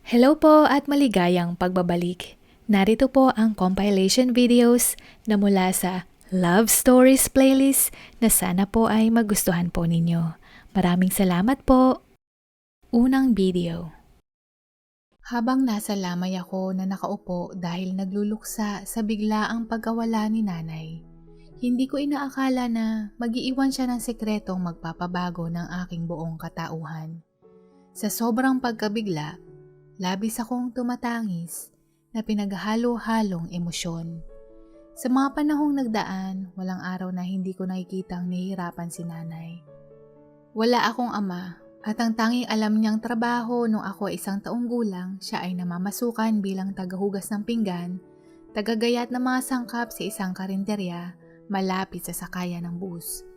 Hello po at maligayang pagbabalik. Narito po ang compilation videos na mula sa Love Stories playlist na sana po ay magustuhan po ninyo. Maraming salamat po. Unang video. Habang nasa lamay ako na nakaupo dahil nagluluksa sa biglaang pagkawala ni nanay, hindi ko inaakala na mag-iiwan siya ng sekretong magpapabago ng aking buong katauhan. Sa sobrang pagkabigla, labis akong tumatangis na pinaghalo-halong emosyon. Sa mga panahong nagdaan, walang araw na hindi ko nakikitang nahihirapan si nanay. Wala akong ama at ang tanging alam niyang trabaho nung ako ay 1 taong gulang, siya ay namamasukan bilang tagahugas ng pinggan, tagagayat ng mga sangkap sa isang karinderya malapit sa sakayan ng bus.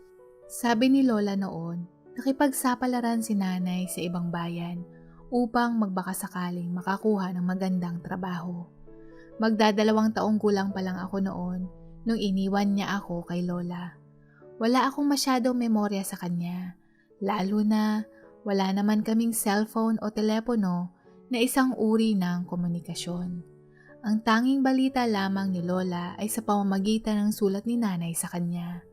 Sabi ni Lola noon, nakipagsapalaran si nanay sa ibang bayan upang magbakasakaling makakuha ng magandang trabaho. Magdadalawang taong gulang pa lang ako noon nung iniwan niya ako kay Lola. Wala akong masyadong memorya sa kanya, lalo na wala naman kaming cellphone o telepono na isang uri ng komunikasyon. Ang tanging balita lamang ni Lola ay sa pamamagitan ng sulat ni nanay sa kanya.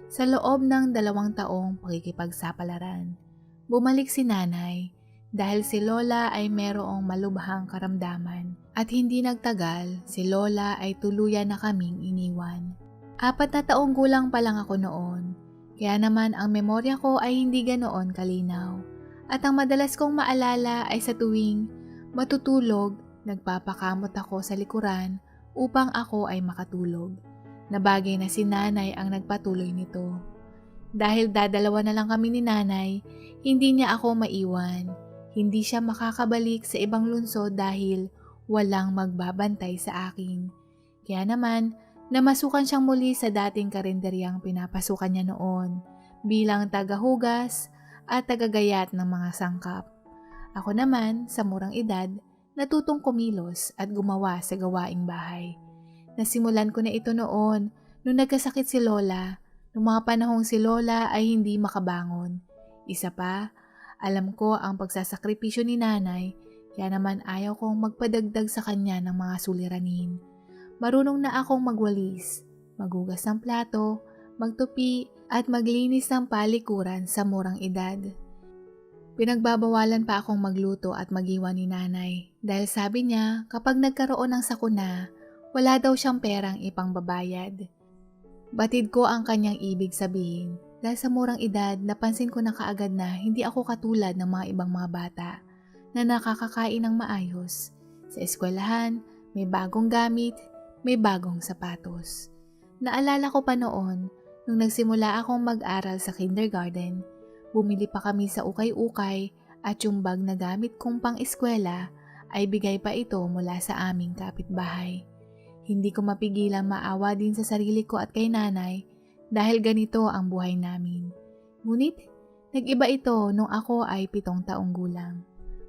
Sa loob ng 2 taong pakikipagsapalaran, bumalik si nanay dahil si Lola ay merong malubhang karamdaman at hindi nagtagal si Lola ay tuluyan na kaming iniwan. 4 na taong gulang pa lang ako noon, kaya naman ang memorya ko ay hindi ganoon kalinaw. At ang madalas kong maalala ay sa tuwing matutulog, nagpapakamot ako sa likuran upang ako ay makatulog. Na bagay na si nanay ang nagpatuloy nito. Dahil dadalawa na lang kami ni nanay, hindi niya ako maiwan. Hindi siya makakabalik sa ibang lungsod dahil walang magbabantay sa akin. Kaya naman, namasukan siyang muli sa dating karinderyang pinapasukan niya noon bilang tagahugas at tagagayat ng mga sangkap. Ako naman, sa murang edad, natutong kumilos at gumawa sa gawaing bahay. Nasimulan ko na ito noon nung nagkasakit si Lola, nung mga panahong si Lola ay hindi makabangon. Isa pa, alam ko ang pagsasakripisyo ni nanay, kaya naman ayaw kong magpadagdag sa kanya ng mga suliranin. Marunong na akong magwalis, maghugas ng plato, magtupi at maglinis ng palikuran sa murang edad. Pinagbabawalan pa akong magluto at mag-iwan ni nanay dahil sabi niya kapag nagkaroon ng sakuna, wala daw siyang perang ipangbabayad. Batid ko ang kanyang ibig sabihin dahil sa murang edad napansin ko na kaagad na hindi ako katulad ng mga ibang mga bata na nakakakain ng maayos. Sa eskwelahan, may bagong gamit, may bagong sapatos. Naalala ko pa noon, nung nagsimula akong mag-aral sa kindergarten, bumili pa kami sa ukay-ukay at yung bag na gamit kong pang-eskwela ay bigay pa ito mula sa aming kapitbahay. Hindi ko mapigilang maawa din sa sarili ko at kay nanay dahil ganito ang buhay namin. Ngunit, nag-iba ito nung ako ay 7 taong gulang.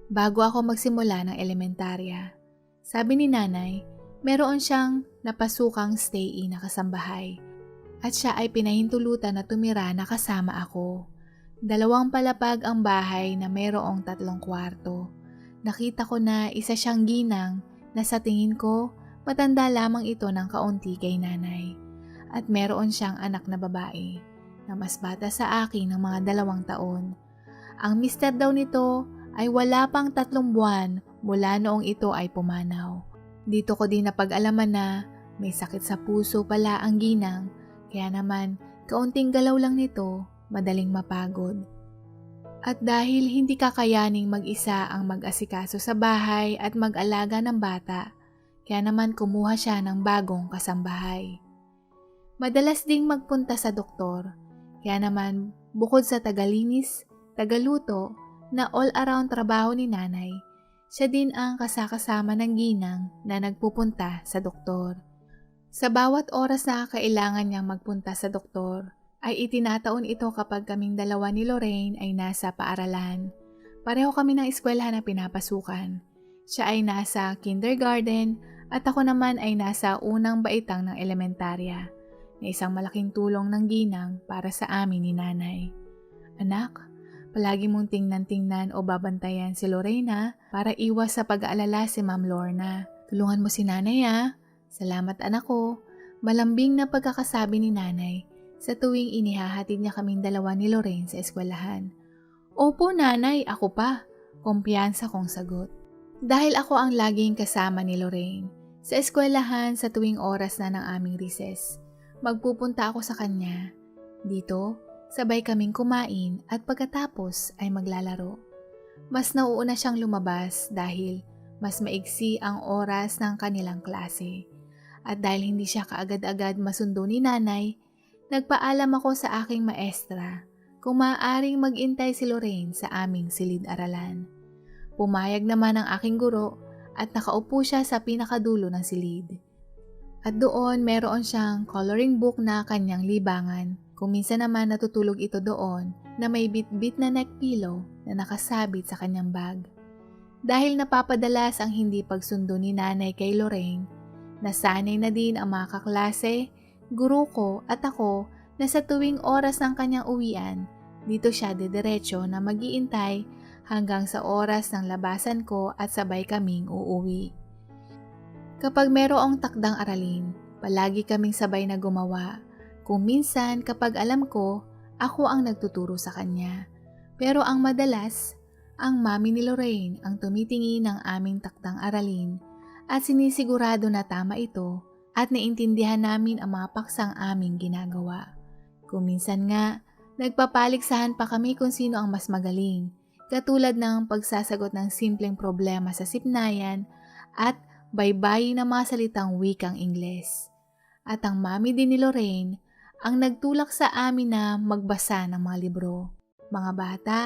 Bago ako magsimula ng elementarya, sabi ni nanay, meron siyang napasukang stay-in na kasambahay at siya ay pinahintulutan na tumira na kasama ako. 2 palapag ang bahay na merong 3 kwarto. Nakita ko na isa siyang ginang na sa tingin ko matanda lamang ito ng kaunti kay nanay. At meron siyang anak na babae na mas bata sa akin ng mga 2 taon. Ang mister daw nito ay wala pang 3 buwan mula noong ito ay pumanaw. Dito ko din napag-alaman na may sakit sa puso pala ang ginang, kaya naman kaunting galaw lang nito, madaling mapagod. At dahil hindi kakayaning mag-isa ang mag-asikaso sa bahay at mag-alaga ng bata, kaya naman kumuha siya ng bagong kasambahay. Madalas ding magpunta sa doktor, kaya naman bukod sa tagalinis, tagaluto na all-around trabaho ni nanay, siya din ang kasakasama ng ginang na nagpupunta sa doktor. Sa bawat oras na kailangan niyang magpunta sa doktor, ay itinataon ito kapag kaming dalawa ni Lorraine ay nasa paaralan. Pareho kami ng eskwelahan na pinapasukan. Siya ay nasa kindergarten at ako naman ay nasa unang baitang ng elementarya, na isang malaking tulong ng ginang para sa amin ni nanay. Anak, Palagi mong tingnan-tingnan o babantayan si Lorena para iwas sa pag-aalala si Ma'am Lorna. Tulungan mo si nanay Salamat anak ko. Malambing na pagkakasabi ni nanay sa tuwing inihahatid niya kaming dalawa ni Lorraine sa eskwelahan. Opo nanay, ako pa. Kumpiyansa kong sagot. Dahil ako ang laging kasama ni Lorraine sa eskwelahan sa tuwing oras na ng aming recess, magpupunta ako sa kanya. Dito, sabay kaming kumain at pagkatapos ay maglalaro. Mas nauuna siyang lumabas dahil mas maigsi ang oras ng kanilang klase. At dahil hindi siya kaagad-agad masundo ni nanay, nagpaalam ako sa aking maestra kung maaaring mag-intay si Lorraine sa aming silid-aralan. Pumayag naman ang aking guro at nakaupo siya sa pinakadulo ng silid. At doon meron siyang coloring book na kanyang libangan. Kung minsan naman natutulog ito doon na may bit-bit na neck pillow na nakasabit sa kanyang bag. Dahil napapadalas ang hindi pagsundo ni nanay kay Lorraine, nasanay na din ang mga kaklase, guro ko at ako na sa tuwing oras ng kanyang uwian, dito siya didiretso na mag-iintay hanggang sa oras ng labasan ko at sabay kaming uuwi. Kapag merong takdang aralin, palagi kaming sabay na gumawa. Kung minsan kapag alam ko, ako ang nagtuturo sa kanya. Pero ang madalas, ang mami ni Lorraine ang tumitingin ng aming takdang aralin at sinisigurado na tama ito at naintindihan namin ang mga paksang aming ginagawa. Kung minsan nga, nagpapaligsahan pa kami kung sino ang mas magaling, katulad ng pagsasagot ng simpleng problema sa sipnayan at baybayin ng mga salitang wikang Ingles. At ang mami din ni Lorraine ang nagtulak sa amin na magbasa ng mga libro. Mga bata,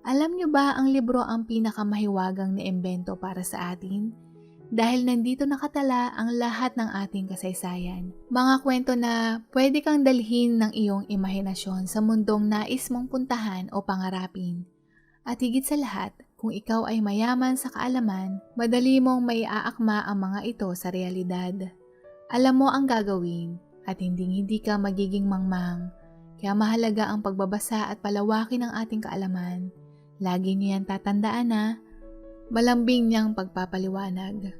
alam niyo ba ang libro ang pinakamahiwagang na imbento para sa atin? Dahil nandito nakatala ang lahat ng ating kasaysayan. Mga kwento na pwede kang dalhin ng iyong imahinasyon sa mundong nais mong puntahan o pangarapin. At higit sa lahat, kung ikaw ay mayaman sa kaalaman, madali mong maiaakma ang mga ito sa realidad. Alam mo ang gagawin at hindi ka magiging mangmang. Kaya mahalaga ang pagbabasa at palawakin ng ating kaalaman. Lagi niyo yan tatandaan malambing niyang pagpapaliwanag.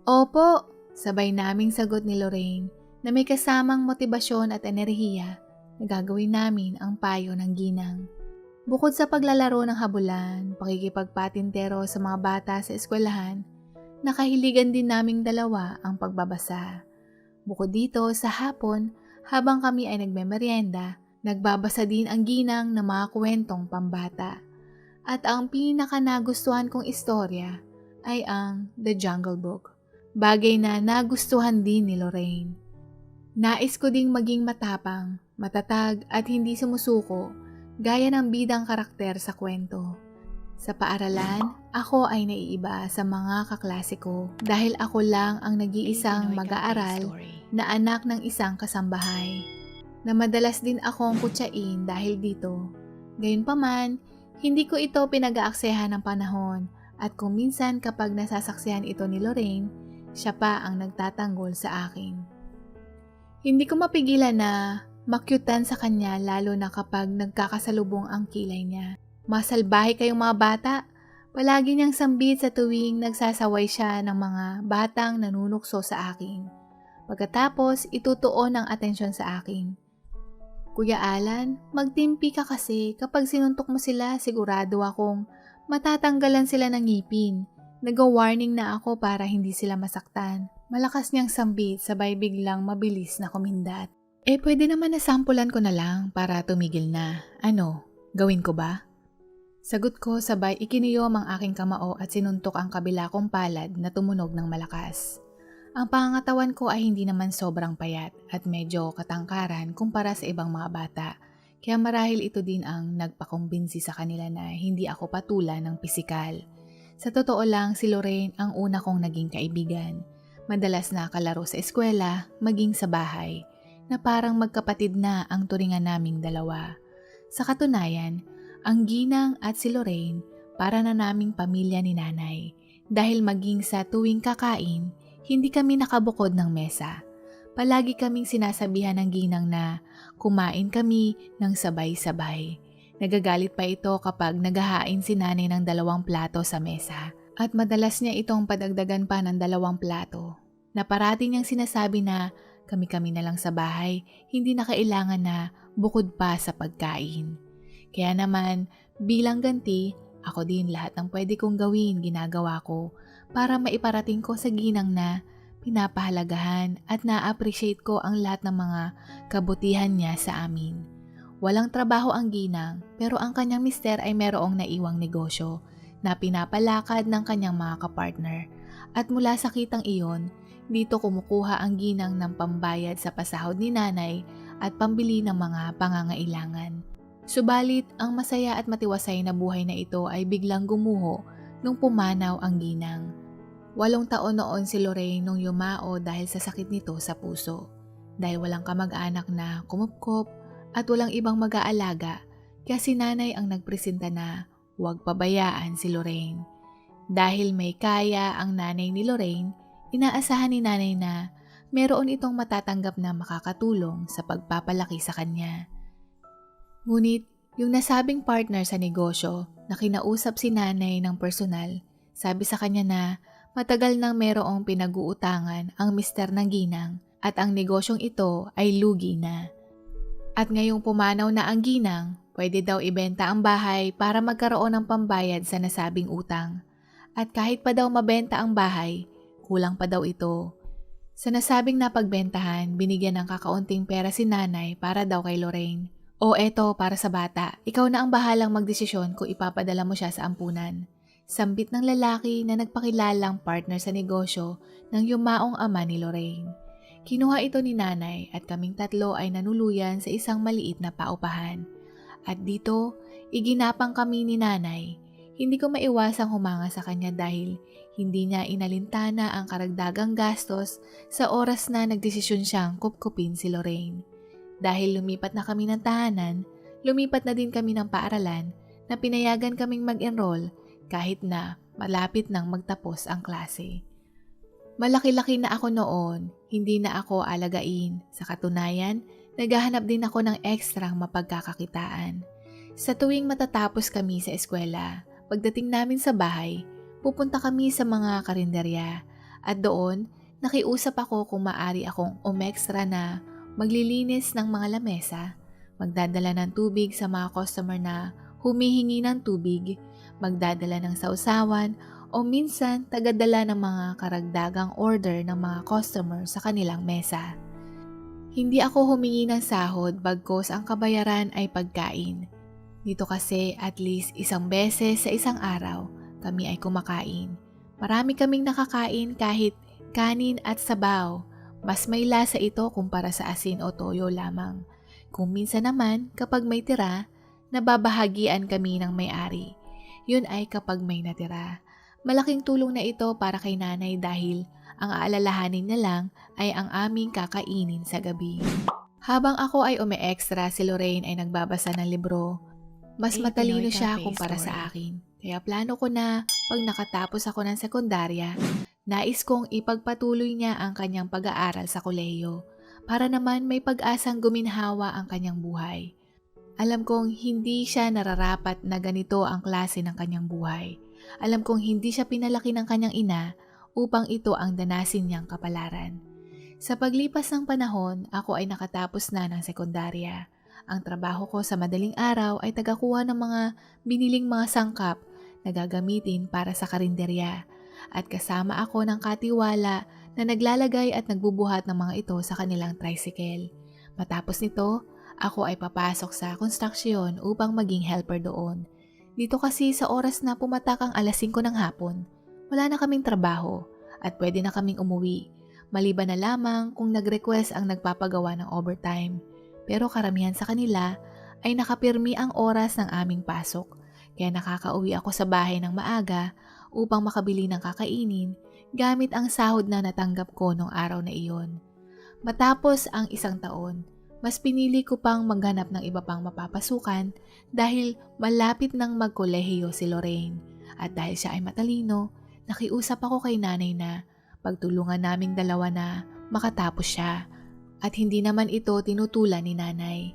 Opo, sabay naming sagot ni Lorraine na may kasamang motibasyon at enerhiya na gagawin namin ang payo ng ginang. Bukod sa paglalaro ng habulan, pakikipagpatintero sa mga bata sa eskwelahan, nakahiligan din naming dalawa ang pagbabasa. Bukod dito, sa hapon, habang kami ay nagmemeryenda, nagbabasa din ang ginang ng mga kwentong pambata. At ang pinaka nagustuhan kong istorya ay ang The Jungle Book, bagay na nagustuhan din ni Lorraine. Nais ko ding maging matapang, matatag at hindi sumusuko, gaya ng bidang karakter sa kwento. Sa paaralan, ako ay naiiba sa mga kaklase ko dahil ako lang ang nag-iisang mag-aaral na anak ng isang kasambahay, na madalas din akong kutsain dahil dito. Gayunpaman, hindi ko ito pinag-aaksehan ng panahon at kung minsan kapag nasasaksihan ito ni Lorraine, siya pa ang nagtatanggol sa akin. Hindi ko mapigilan na makyutan sa kanya lalo na kapag nagkakasalubong ang kilay niya. Masalbahe kayong mga bata, palagi niyang sambit sa tuwing nagsasaway siya ng mga batang nanunukso sa akin. Pagkatapos, itutuon ang atensyon sa akin. Kuya Alan, magtimpi ka kasi kapag sinuntok mo sila sigurado akong matatanggalan sila ng ngipin. Nag-warning na ako para hindi sila masaktan. Malakas niyang sambit sabay biglang mabilis na kumindat. Pwede naman nasampulan ko na lang para tumigil na. Ano, gawin ko ba? Sagot ko sabay ikiniyom ang aking kamao at sinuntok ang kabila kong palad na tumunog ng malakas. Ang pangangatawan ko ay hindi naman sobrang payat at medyo katangkaran kumpara sa ibang mga bata. Kaya marahil ito din ang nagpakumbinsi sa kanila na hindi ako patulan ng pisikal. Sa totoo lang, si Lorraine ang una kong naging kaibigan. Madalas nakalaro sa eskwela, maging sa bahay, na parang magkapatid na ang turingan naming dalawa. Sa katunayan, ang ginang at si Lorraine para na naming pamilya ni nanay dahil maging sa tuwing kakain, hindi kami nakabukod ng mesa. Palagi kaming sinasabihan ng ginang na kumain kami ng sabay-sabay. Nagagalit pa ito kapag naghahain si nanay ng 2 plato sa mesa. At madalas niya itong padagdagan pa ng 2 plato. Na parati niyang sinasabi na kami-kami na lang sa bahay, hindi na kailangan na bukod pa sa pagkain. Kaya naman, bilang ganti, ako din lahat ng pwede kong gawin ginagawa ko para maiparating ko sa ginang na pinapahalagahan at na-appreciate ko ang lahat ng mga kabutihan niya sa amin. Walang trabaho ang ginang pero ang kanyang mister ay merong naiwang negosyo na pinapalakad ng kanyang mga kapartner. At mula sa kitang iyon, dito kumukuha ang ginang ng pambayad sa pasahod ni nanay at pambili ng mga pangangailangan. Subalit, ang masaya at matiwasay na buhay na ito ay biglang gumuho nung pumanaw ang ginang. 8 taon noon si Lorraine nung yumao dahil sa sakit nito sa puso. Dahil walang kamag-anak na kumupkop at walang ibang mag-aalaga, kaya si nanay ang nagpresenta na huwag pabayaan si Lorraine. Dahil may kaya ang nanay ni Lorraine, inaasahan ni nanay na meron itong matatanggap na makakatulong sa pagpapalaki sa kanya. Ngunit yung nasabing partner sa negosyo na kinausap si nanay ng personal, sabi sa kanya na matagal nang merong pinag-uutangan ang mister ng ginang at ang negosyong ito ay lugi na. At ngayong pumanaw na ang ginang, pwede daw ibenta ang bahay para magkaroon ng pambayad sa nasabing utang. At kahit pa daw mabenta ang bahay, kulang pa daw ito. Sa nasabing napagbentahan, binigyan ng kakaunting pera si nanay para daw kay Lorraine. O eto para sa bata, ikaw na ang bahalang magdesisyon kung ipapadala mo siya sa ampunan. Sambit ng lalaki na nagpakilalang partner sa negosyo ng yumaong ama ni Lorraine. Kinuha ito ni nanay at kaming 3 ay nanuluyan sa isang maliit na paupahan. At dito, iginapang kami ni nanay. Hindi ko maiwasang humanga sa kanya dahil hindi niya inalintana ang karagdagang gastos sa oras na nagdesisyon siyang kupkupin si Lorraine. Dahil lumipat na kami ng tahanan, lumipat na din kami ng paaralan na pinayagan kaming mag-enroll kahit na malapit nang magtapos ang klase. Malaki-laki na ako noon, hindi na ako alagain. Sa katunayan, naghahanap din ako ng ekstrang mapagkakakitaan. Sa tuwing matatapos kami sa eskwela, pagdating namin sa bahay, pupunta kami sa mga karinderya at doon nakiusap ako kung maaari akong umextra na maglilinis ng mga lamesa, magdadala ng tubig sa mga customer na humihingi ng tubig, magdadala ng sausawan o minsan tagadala ng mga karagdagang order ng mga customer sa kanilang mesa. Hindi ako humingi ng sahod bagkos ang kabayaran ay pagkain. Dito kasi at least 1 beses sa isang araw kami ay kumakain. Marami kaming nakakain kahit kanin at sabaw. Mas may lasa ito kumpara sa asin o toyo lamang. Kung minsan naman kapag may tira, nababahagian kami ng may-ari. Yun ay kapag may natira. Malaking tulong na ito para kay nanay dahil ang aalalahanin niya lang ay ang aming kakainin sa gabi. Habang ako ay umi-extra, si Lorraine ay nagbabasa ng libro. Mas matalino siya kumpara sa akin. Kaya plano ko na pag nakatapos ako ng sekundarya, nais kong ipagpatuloy niya ang kanyang pag-aaral sa kolehiyo para naman may pag-asang guminhawa ang kanyang buhay. Alam kong hindi siya nararapat na ganito ang klase ng kanyang buhay. Alam kong hindi siya pinalaki ng kanyang ina upang ito ang danasin niyang kapalaran. Sa paglipas ng panahon, ako ay nakatapos na ng sekundarya. Ang trabaho ko sa madaling araw ay tagakuha ng mga biniling mga sangkap na gagamitin para sa karinderya. At kasama ako ng katiwala na naglalagay at nagbubuhat ng mga ito sa kanilang tricycle. Matapos nito, ako ay papasok sa konstruksyon upang maging helper doon. Dito kasi sa oras na pumatak ang 5:00 ng hapon, wala na kaming trabaho at pwede na kaming umuwi. Maliban na lamang kung nag-request ang nagpapagawa ng overtime. Pero karamihan sa kanila ay nakapirmi ang oras ng aming pasok. Kaya nakakauwi ako sa bahay ng maaga upang makabili ng kakainin gamit ang sahod na natanggap ko noong araw na iyon. Matapos ang 1 taon, mas pinili ko pang maghanap ng iba pang mapapasukan dahil malapit nang magkolehiyo si Lorraine. At dahil siya ay matalino, nakiusap ako kay nanay na pagtulungan naming dalawa na makatapos siya. At hindi naman ito tinutulan ni nanay.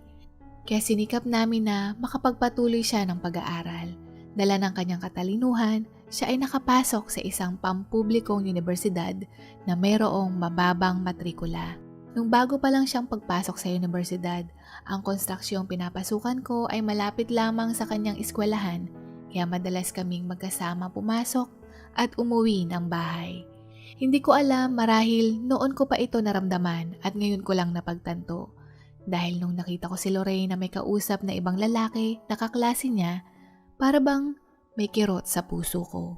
Kaya sinikap namin na makapagpatuloy siya ng pag-aaral. Dala ng kanyang katalinuhan, siya ay nakapasok sa isang pampublikong universidad na mayroong mababang matrikula. Nung bago pa lang siyang pagpasok sa universidad, ang konstruksyong pinapasukan ko ay malapit lamang sa kanyang eskwelahan, kaya madalas kaming magkasama pumasok at umuwi ng bahay. Hindi ko alam marahil noon ko pa ito naramdaman at ngayon ko lang napagtanto. Dahil nung nakita ko si Lorraine na may kausap na ibang lalaki na kaklase niya, para bang may kirot sa puso ko.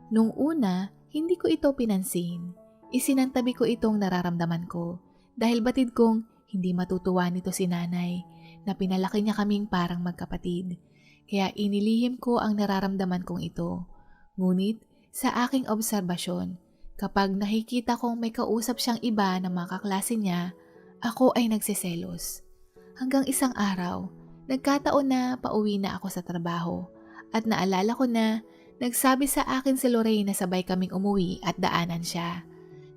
Nung una, hindi ko ito pinansin. Isinantabi ko itong nararamdaman ko dahil batid kong hindi matutuwa nito si nanay na pinalaki niya kaming parang magkapatid. Kaya inilihim ko ang nararamdaman kong ito. Ngunit sa aking obserbasyon, kapag nakikita kong may kausap siyang iba na mga kaklase niya, ako ay nagsiselos. Hanggang isang araw, nagkataon na pauwi na ako sa trabaho at naalala ko na nagsabi sa akin si Lorraine na sabay kaming umuwi at daanan siya.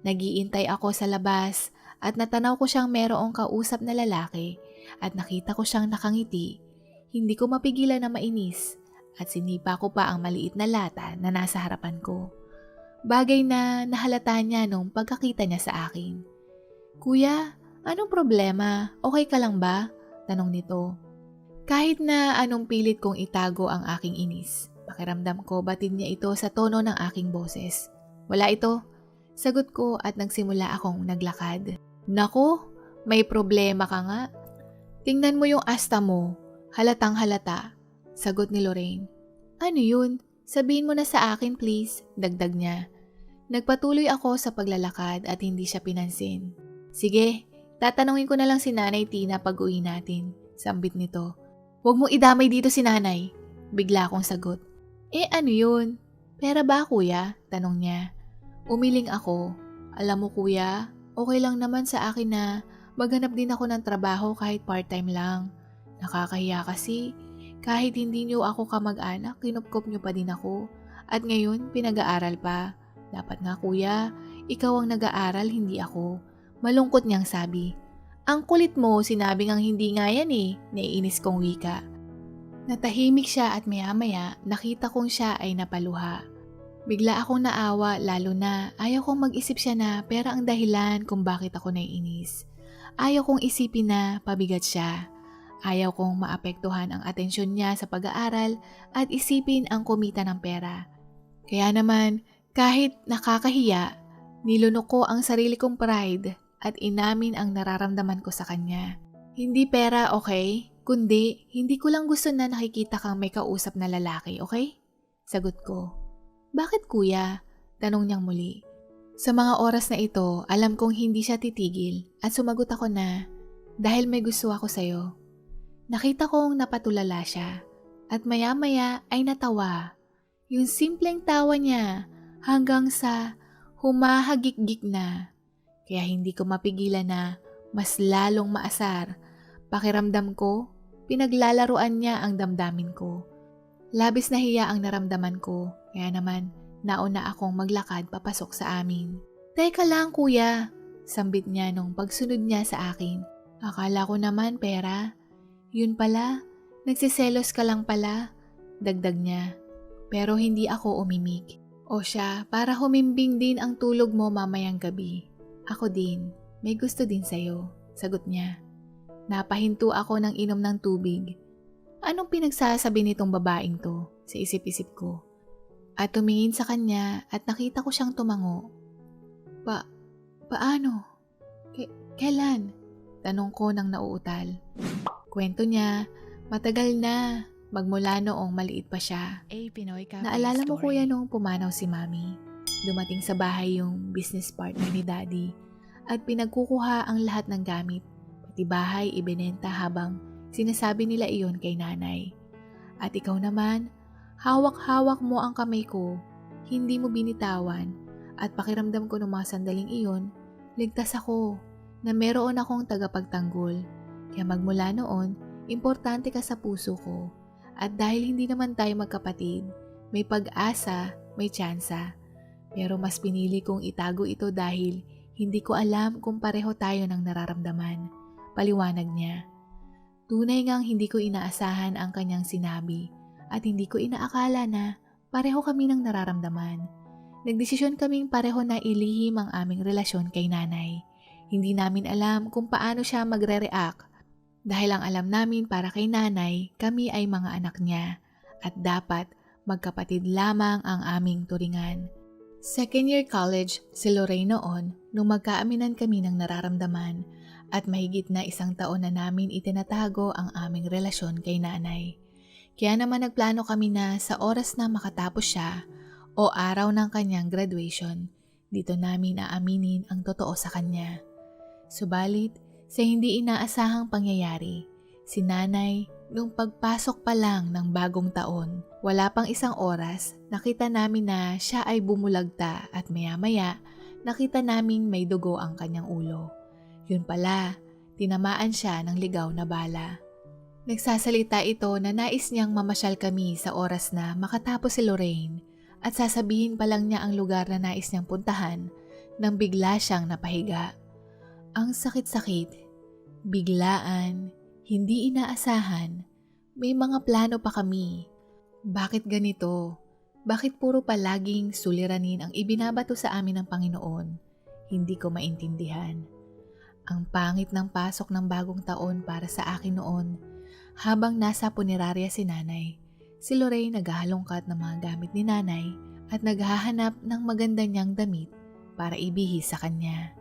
Nagiintay ako sa labas at natanaw ko siyang merong kausap na lalaki at nakita ko siyang nakangiti. Hindi ko mapigilan na mainis at sinipa ko pa ang maliit na lata na nasa harapan ko. Bagay na nahalata niya nung pagkakita niya sa akin. "Kuya, anong problema? Okay ka lang ba?" tanong nito. Kahit na anong pilit kong itago ang aking inis, pakiramdam ko batid niya ito sa tono ng aking boses. "Wala ito," sagot ko at nagsimula akong naglakad. "Nako, may problema ka nga. Tingnan mo yung asta mo, halatang halata," sagot ni Lorraine. "Ano yun? Sabihin mo na sa akin please," dagdag niya. Nagpatuloy ako sa paglalakad at hindi siya pinansin. "Sige, tatanungin ko na lang si Nanay Tina pag uwi natin," sambit nito. "Huwag mong idamay dito si nanay," bigla akong sagot. Ano yun? Pera ba kuya?" tanong niya. Umiling ako. "Alam mo kuya, okay lang naman sa akin na maghanap din ako ng trabaho kahit part-time lang. Nakakahiya kasi, kahit hindi niyo ako kamag-anak, kinupkop niyo pa din ako. At ngayon, pinag-aaral pa. Dapat nga kuya, ikaw ang nag-aaral, hindi ako." Malungkot niyang sabi. "Ang kulit mo, sinabi ngang hindi nga yan eh," naiinis kong wika. Natahimik siya at maya-maya nakita kong siya ay napaluha. Bigla akong naawa lalo na ayaw kong mag-isip siya na pera ang dahilan kung bakit ako naiinis. Ayaw kong isipin na pabigat siya. Ayaw kong maapektuhan ang atensyon niya sa pag-aaral at isipin ang kumita ng pera. Kaya naman, kahit nakakahiya, nilunok ko ang sarili kong pride at inamin ang nararamdaman ko sa kanya. "Hindi pera, okay? Kundi, hindi ko lang gusto na nakikita kang may kausap na lalaki, okay?" sagot ko. "Bakit kuya?" tanong niyang muli. Sa mga oras na ito, alam kong hindi siya titigil at sumagot ako na, "Dahil may gusto ako sa'yo." Nakita kong napatulala siya at maya-maya ay natawa. Yung simpleng tawa niya hanggang sa humahagik-gik na. Kaya hindi ko mapigilan na mas lalong maasar. Pakiramdam ko, pinaglalaruan niya ang damdamin ko. Labis na hiya ang naramdaman ko, kaya naman nauna akong maglakad papasok sa amin. "Teka lang kuya," sambit niya nung pagsunod niya sa akin. "Akala ko naman pera. Yun pala, nagsiselos ka lang pala," dagdag niya. Pero hindi ako umimik. "O siya, para humimbing din ang tulog mo mamayang gabi. Ako din, may gusto din sa'yo," sagot niya. Napahinto ako ng inom ng tubig. Anong pinagsasabi nitong babaeng to? Sa isip-isip ko. At tumingin sa kanya at nakita ko siyang tumango. Paano? Kailan?" tanong ko nang nauutal. Kwento niya, matagal na, magmula noong maliit pa siya. Naalala mo kuya nung pumanaw si Mami? Dumating sa bahay yung business partner ni Daddy at pinagkukuha ang lahat ng gamit. Pati bahay ibinenta habang sinasabi nila iyon kay nanay. At ikaw naman, hawak-hawak mo ang kamay ko, hindi mo binitawan at pakiramdam ko ng mga sandaling iyon, ligtas ako na meron akong tagapagtanggol. Kaya magmula noon, importante ka sa puso ko. At dahil hindi naman tayo magkapatid, may pag-asa, may tsansa. Pero mas pinili kong itago ito dahil hindi ko alam kung pareho tayo ng nararamdaman. Paliwanag niya. Tunay ngang hindi ko inaasahan ang kanyang sinabi at hindi ko inaakala na pareho kami ng nararamdaman. Nagdesisyon kaming pareho na ilihim ang aming relasyon kay nanay. Hindi namin alam kung paano siya magre-react dahil ang alam namin para kay nanay, kami ay mga anak niya at dapat magkapatid lamang ang aming turingan. Second year college si Lorraine noon nung magkaaminan kami ng nararamdaman at mahigit na 1 taon na namin itinatago ang aming relasyon kay nanay. Kaya naman nagplano kami na sa oras na makatapos siya o araw ng kanyang graduation, dito namin aaminin ang totoo sa kanya. Subalit, sa hindi inaasahang pangyayari, si nanay nung pagpasok pa lang ng bagong taon, wala pang 1 oras, nakita namin na siya ay bumulagta at maya-maya nakita naming may dugo ang kanyang ulo. Yun pala, tinamaan siya ng ligaw na bala. Nagsasalita ito na nais niyang mamasyal kami sa oras na makatapos si Lorraine at sasabihin pa lang niya ang lugar na nais niyang puntahan nang bigla siyang napahiga. Ang sakit-sakit, biglaan, hindi inaasahan, may mga plano pa kami. Bakit ganito? Bakit puro palaging suliranin ang ibinabato sa amin ng Panginoon? Hindi ko maintindihan. Ang pangit ng pasok ng bagong taon para sa akin noon. Habang nasa punerarya si nanay, si Lorraine naghahalongkat ng mga gamit ni nanay at naghahanap ng maganda niyang damit para ibihis sa kanya.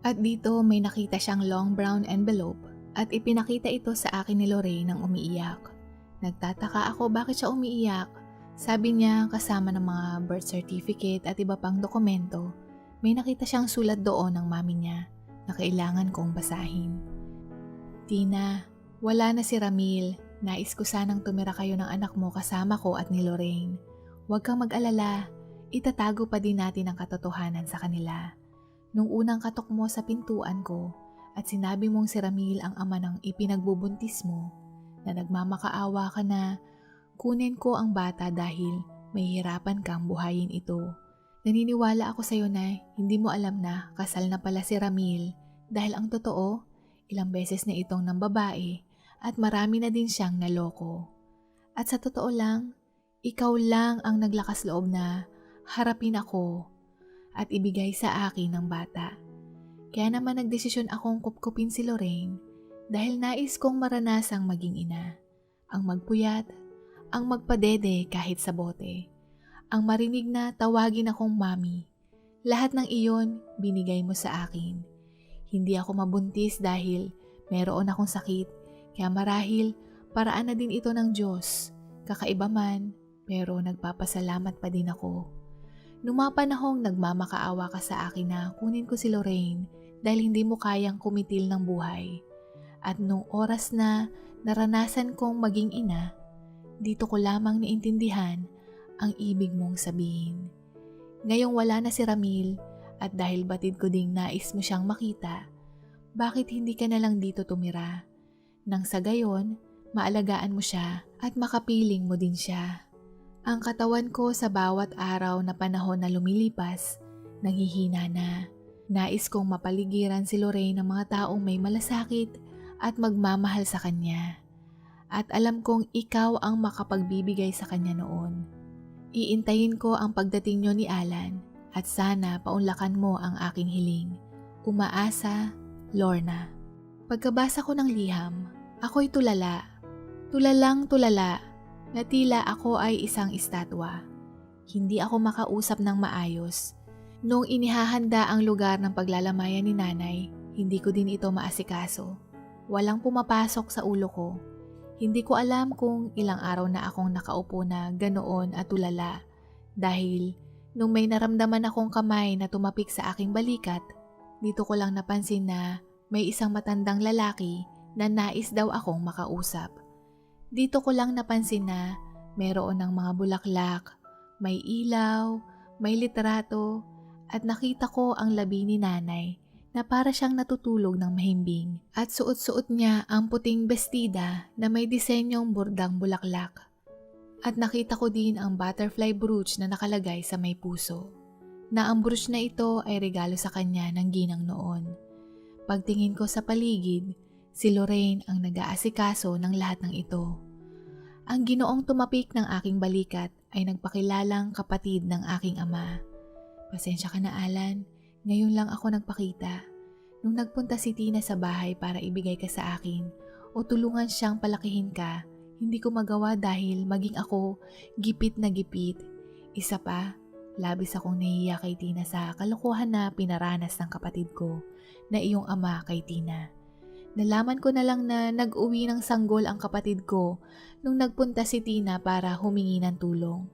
At dito may nakita siyang long brown envelope at ipinakita ito sa akin ni Lorraine nang umiiyak. Nagtataka ako bakit siya umiiyak. Sabi niya kasama ng mga birth certificate at iba pang dokumento, may nakita siyang sulat doon ng mami niya na kailangan kong basahin. Tina, wala na si Ramil. Nais ko sanang tumira kayo ng anak mo kasama ko at ni Lorraine. Huwag kang mag-alala, itatago pa din natin ang katotohanan sa kanila. Nung unang katok mo sa pintuan ko at sinabi mong si Ramil ang ama ng ipinagbubuntis mo, na nagmamakaawa ka na kunin ko ang bata dahil may hirapan kang buhayin ito. Naniniwala ako sa iyo na hindi mo alam na kasal na pala si Ramil dahil ang totoo, ilang beses na itong ng babae at marami na din siyang naloko. At sa totoo lang, ikaw lang ang naglakas loob na harapin ako at ibigay sa akin ng bata. Kaya naman nagdesisyon akong kupkupin si Lorraine dahil nais kong maranasang maging ina. Ang magpuyat, ang magpadede kahit sa bote, ang marinig na tawagin akong mami. Lahat ng iyon binigay mo sa akin. Hindi ako mabuntis dahil meron akong sakit, kaya marahil paraan na din ito ng Diyos. Kakaiba man, pero nagpapasalamat pa din ako. Nung mga panahong nagmamakaawa ka sa akin na kunin ko si Lorraine dahil hindi mo kayang kumitil ng buhay. At nung oras na naranasan kong maging ina, dito ko lamang naintindihan ang ibig mong sabihin. Ngayong wala na si Ramil at dahil batid ko ding nais mo siyang makita, bakit hindi ka na lang dito tumira? Nang sa gayon, maalagaan mo siya at makapiling mo din siya. Ang katawan ko sa bawat araw na panahon na lumilipas, nanghihina na. Nais kong mapaligiran si Lorraine ng mga taong may malasakit at magmamahal sa kanya. At alam kong ikaw ang makapagbibigay sa kanya noon. Iintayin ko ang pagdating niyo ni Alan at sana paunlakan mo ang aking hiling. Umaasa, Lorna. Pagkabasa ko ng liham, ako'y tulala. Tulalang tulala. Na tila ako ay isang estatwa. Hindi ako makausap ng maayos. Noong inihahanda ang lugar ng paglalamayan ni nanay, hindi ko din ito maasikaso. Walang pumapasok sa ulo ko. Hindi ko alam kung ilang araw na akong nakaupo na ganoon at tulala dahil nung may naramdaman akong kamay na tumapik sa aking balikat, dito ko lang napansin na may isang matandang lalaki na nais daw akong makausap. Dito ko lang napansin na meron ng mga bulaklak, may ilaw, may litrato, at nakita ko ang labi ni nanay na para siyang natutulog ng mahimbing at suot-suot niya ang puting bestida na may disenyong bordang bulaklak. At nakita ko din ang butterfly brooch na nakalagay sa may puso, na ang brooch na ito ay regalo sa kanya ng ginang noon. Pagtingin ko sa paligid, Si Lorraine ang nag-aasikaso ng lahat ng ito. Ang Ginoong tumapik ng aking balikat ay nagpakilalang kapatid ng aking ama. Pasensya ka na, Alan. Ngayon lang ako nagpakita. Nung nagpunta si Tina sa bahay para ibigay ka sa akin o tulungan siyang palakihin ka, hindi ko magawa dahil maging ako gipit na gipit. Isa pa, labis akong nahihiya kay Tina sa kalokohan na pinaranas ng kapatid ko na iyong ama kay Tina. Nalaman ko na lang na nag-uwi ng sanggol ang kapatid ko nung nagpunta si Tina para humingi ng tulong.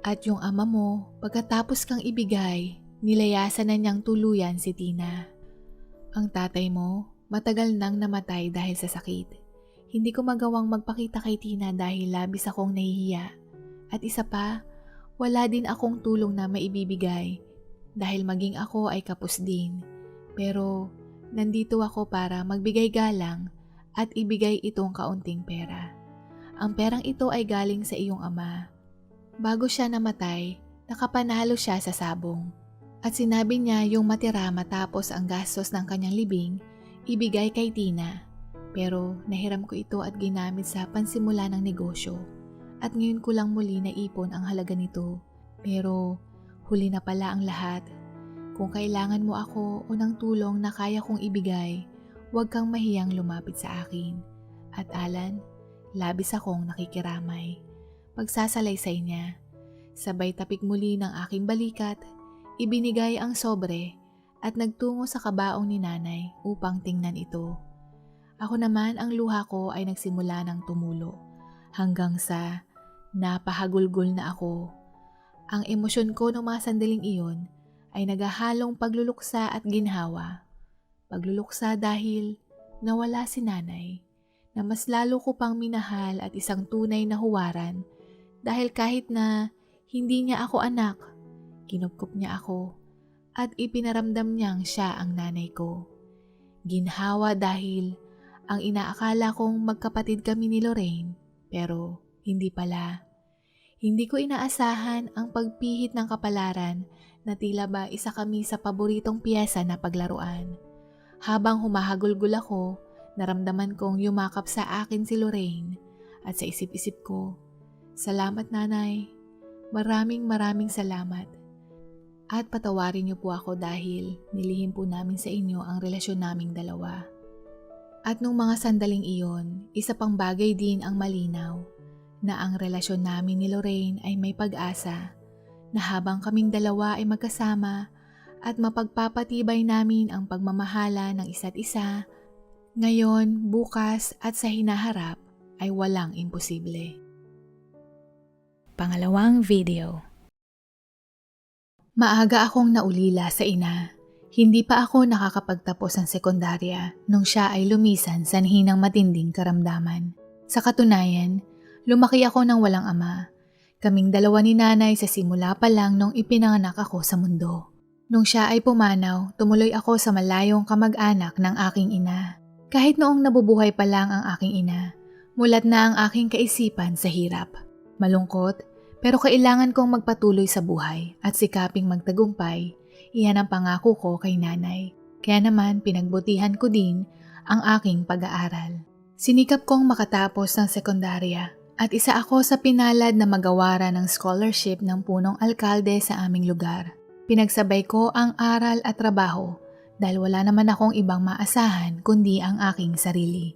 At yung ama mo, pagkatapos kang ibigay, nilayasan na niyang tuluyan si Tina. Ang tatay mo, matagal nang namatay dahil sa sakit. Hindi ko magawang magpakita kay Tina dahil labis akong nahihiya. At isa pa, wala din akong tulong na maibibigay dahil maging ako ay kapos din. Pero nandito ako para magbigay galang at ibigay itong kaunting pera. Ang perang ito ay galing sa iyong ama. Bago siya namatay, nakapanalo siya sa sabong. At sinabi niya yung matira matapos ang gastos ng kanyang libing, ibigay kay Tina. Pero nahiram ko ito at ginamit sa pansimula ng negosyo. At ngayon ko lang muli naipon ang halaga nito. Pero huli na pala ang lahat. Kung kailangan mo ako o ng tulong na kaya kong ibigay, huwag kang mahiyang lumapit sa akin. At Alan, labis akong nakikiramay. Pagsasalaysay niya, sabay tapik muli ng aking balikat, ibinigay ang sobre at nagtungo sa kabaong ni nanay upang tingnan ito. Ako naman ang luha ko ay nagsimula ng tumulo hanggang sa napahagulgol na ako. Ang emosyon ko ng mga sandaling iyon ay naghahalong pagluluksa at ginhawa. Pagluluksa dahil nawala si nanay na mas lalo ko pang minahal at isang tunay na huwaran dahil kahit na hindi niya ako anak, kinupkup niya ako at ipinaramdam niyang siya ang nanay ko. Ginhawa dahil ang inaakala kong magkapatid kami ni Lorraine pero hindi pala. Hindi ko inaasahan ang pagpihit ng kapalaran na tila ba isa kami sa paboritong piyesa na paglaruan. Habang humahagulgol ako, naramdaman kong yumakap sa akin si Lorraine at sa isip-isip ko, salamat nanay, maraming salamat. At patawarin niyo po ako dahil nilihim po namin sa inyo ang relasyon naming dalawa. At nung mga sandaling iyon, isa pang bagay din ang malinaw na ang relasyon namin ni Lorraine ay may pag-asa na habang kaming dalawa ay magkasama at mapagpapatibay namin ang pagmamahala ng isa't isa, ngayon, bukas at sa hinaharap ay walang imposible. Pangalawang video. Maaga akong naulila sa ina. Hindi pa ako nakakapagtapos ng sekundarya nung siya ay lumisan sanhi ng matinding karamdaman. Sa katunayan, lumaki ako ng walang ama. Kaming dalawa ni nanay sa simula pa lang nung ipinanganak ako sa mundo. Nung siya ay pumanaw, tumuloy ako sa malayong kamag-anak ng aking ina. Kahit noong nabubuhay pa lang ang aking ina, mulat na ang aking kaisipan sa hirap. Malungkot, pero kailangan kong magpatuloy sa buhay at sikaping magtagumpay. Iyan ang pangako ko kay nanay. Kaya naman pinagbutihan ko din ang aking pag-aaral. Sinikap kong makatapos ng sekundarya at isa ako sa pinalad na magawara ng scholarship ng punong alkalde sa aming lugar. Pinagsabay ko ang aral at trabaho dahil wala naman akong ibang maasahan kundi ang aking sarili.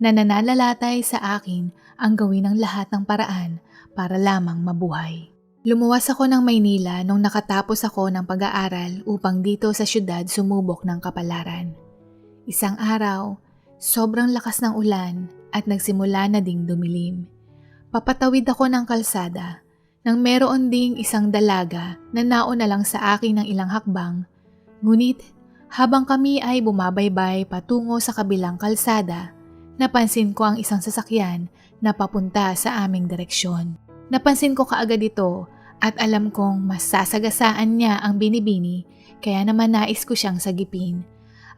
Nananalatay sa akin ang gawin ng lahat ng paraan para lamang mabuhay. Lumuwas ako ng Maynila nung nakatapos ako ng pag-aaral upang dito sa syudad sumubok ng kapalaran. Isang araw, sobrang lakas ng ulan at nagsimula na ding dumilim. Papatawid ako ng kalsada nang meron ding isang dalaga na nauna lang sa akin ng ilang hakbang. Ngunit habang kami ay bumabaybay patungo sa kabilang kalsada, napansin ko ang isang sasakyan na papunta sa aming direksyon. Napansin ko kaagad ito at alam kong mas sasagasaan niya ang binibini kaya naman nais ko siyang sagipin.